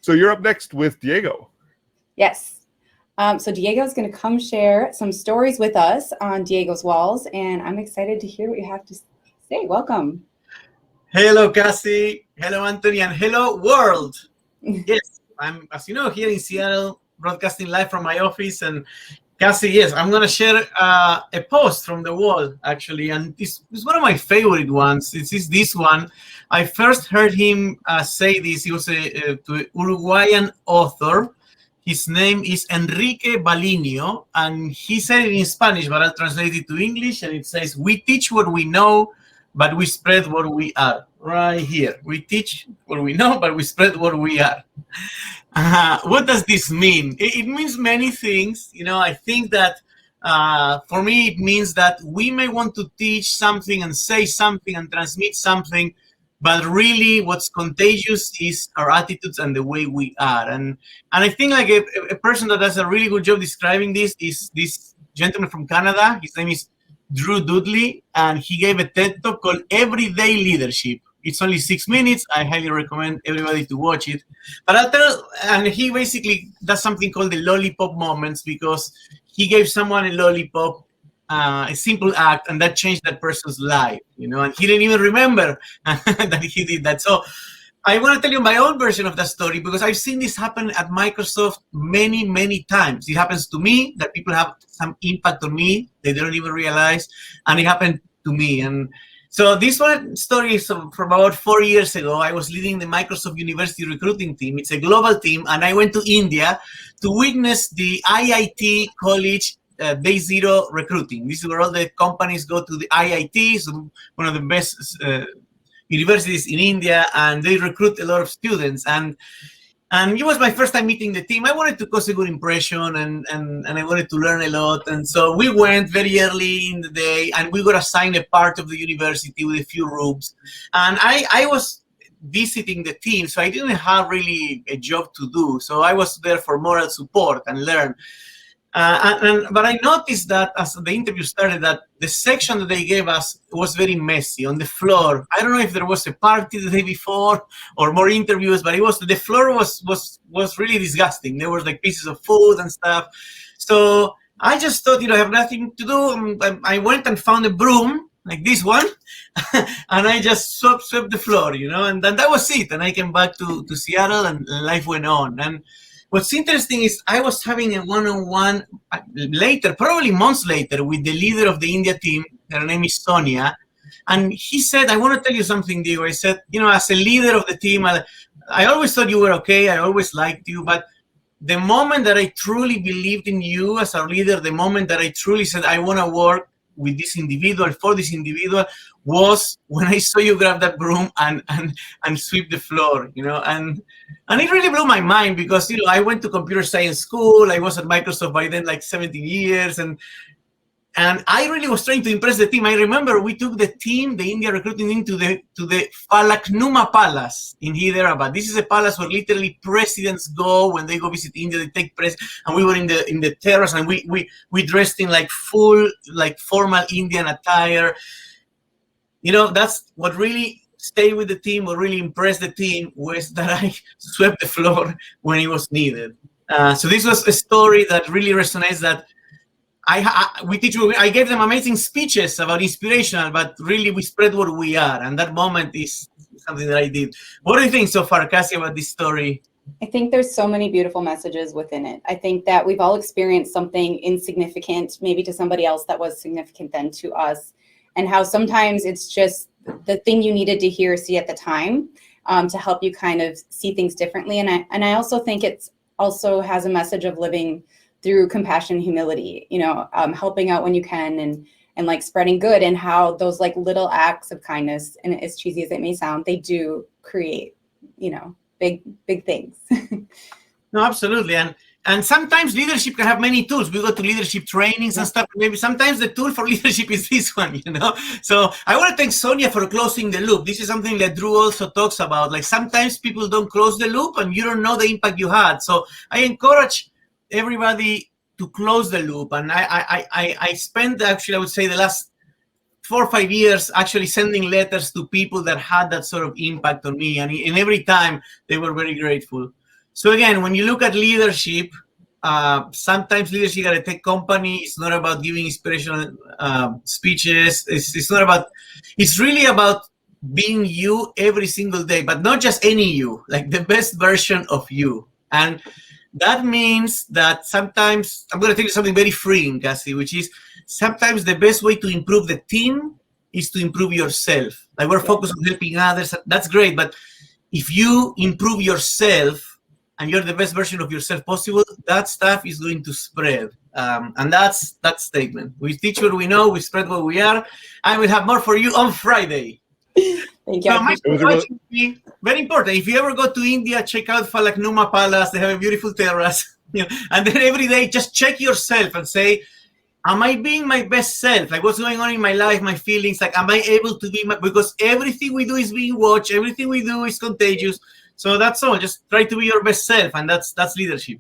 So you're up next with Diego. Yes. So Diego's going to come share some stories with us on Diego's Walls, and I'm excited to hear what you have to say. Welcome. Hello, Cassie. Hello, Anthony, and hello, world. Yes, I'm, as you know, here in Seattle, broadcasting live from my office. And Cassie, yes, I'm going to share a post from the wall, actually. And this is one of my favorite ones. This one. I first heard him say this. He was a Uruguayan author. His name is Enrique Balinio, and he said it in Spanish, but I'll translate it to English. And it says, "We teach what we know, but we spread what we are." Right here. We teach what we know, but we spread what we are. What does this mean? It means many things. I think that for me, it means that we may want to teach something and say something and transmit something, but really what's contagious is our attitudes and the way we are. And I think like a person that does a really good job describing this is this gentleman from Canada. His name is Drew Dudley, and he gave a TED Talk called Everyday Leadership. It's only 6 minutes. I highly recommend everybody to watch it. But and he basically does something called the lollipop moments, because he gave someone a lollipop, a simple act, and that changed that person's life, and he didn't even remember that he did that. So I want to tell you my own version of that story, because I've seen this happen at Microsoft many, many times. It happens to me, that people have some impact on me they don't even realize, and it happened to me. And so this one story is from about 4 years ago. I was leading the Microsoft University recruiting team. It's a global team, and I went to India to witness the IIT College Day Zero recruiting. This is where all the companies go to the IIT, so one of the best universities in India, and they recruit a lot of students. And it was my first time meeting the team. I wanted to cause a good impression, and I wanted to learn a lot. And so we went very early in the day, and we got assigned a part of the university with a few rooms. And I was visiting the team, so I didn't have really a job to do. So I was there for moral support and learn. But I noticed that as the interview started, that the section that they gave us was very messy on the floor. I don't know if there was a party the day before or more interviews, but the floor was really disgusting. There was like pieces of food and stuff. So I just thought, I have nothing to do. I went and found a broom like this one, and I just swept the floor, and then that was it. And I came back to Seattle, and life went on. And what's interesting is I was having a one-on-one later, probably months later, with the leader of the India team. Her name is Sonia. And he said, "I want to tell you something, Diego." I said, as a leader of the team, I always thought you were okay. I always liked you. But the moment that I truly believed in you as our leader, the moment that I truly said, I want to work with this individual, for this individual, was when I saw you grab that broom and sweep the floor, and it really blew my mind, because I went to computer science school. I was at Microsoft by then like 17 years, and I really was trying to impress the team. I remember we took the team, the India recruiting team, to the Falaknuma Palace in Hyderabad. This is a palace where literally presidents go when they go visit India. They take and we were in the terrace, and we dressed in like full like formal Indian attire. That's what really stayed with the team, what really impressed the team, was that I swept the floor when it was needed. So this was a story that really resonates, that I gave them amazing speeches about inspirational, but really we spread what we are. And that moment is something that I did. What do you think so far, Cassie, about this story? I think there's so many beautiful messages within it. I think that we've all experienced something insignificant, maybe to somebody else that was significant then to us, and how sometimes it's just the thing you needed to hear or see at the time to help you kind of see things differently. And I also think it's also has a message of living through compassion and humility, helping out when you can, and like spreading good, and how those like little acts of kindness, and as cheesy as it may sound, they do create, big things. No, absolutely. And sometimes leadership can have many tools. We go to leadership trainings and stuff. Maybe sometimes the tool for leadership is this one, So I want to thank Sonia for closing the loop. This is something that Drew also talks about. Like sometimes people don't close the loop, and you don't know the impact you had. So I encourage everybody to close the loop. And I spent, actually, I would say the last 4 or 5 years actually sending letters to people that had that sort of impact on me. And every time they were very grateful. So again, when you look at leadership, sometimes leadership at a tech company is not about giving inspirational speeches. It's not about. It's really about being you every single day, but not just any you, like the best version of you. And that means that sometimes I'm going to tell you something very freeing, Cassie, which is sometimes the best way to improve the team is to improve yourself. Like we're focused on helping others. That's great, but if you improve yourself and you're the best version of yourself possible, that stuff is going to spread. And that's that statement. We teach what we know, we spread what we are, and we'll have more for you on Friday. Thank you. So very important. If you ever go to India, check out Falaknuma Palace. They have a beautiful terrace. And then every day, just check yourself and say, am I being my best self? Like what's going on in my life, my feelings? Like, am I able to be because everything we do is being watched. Everything we do is contagious. So that's all. Just try to be your best self, and that's leadership.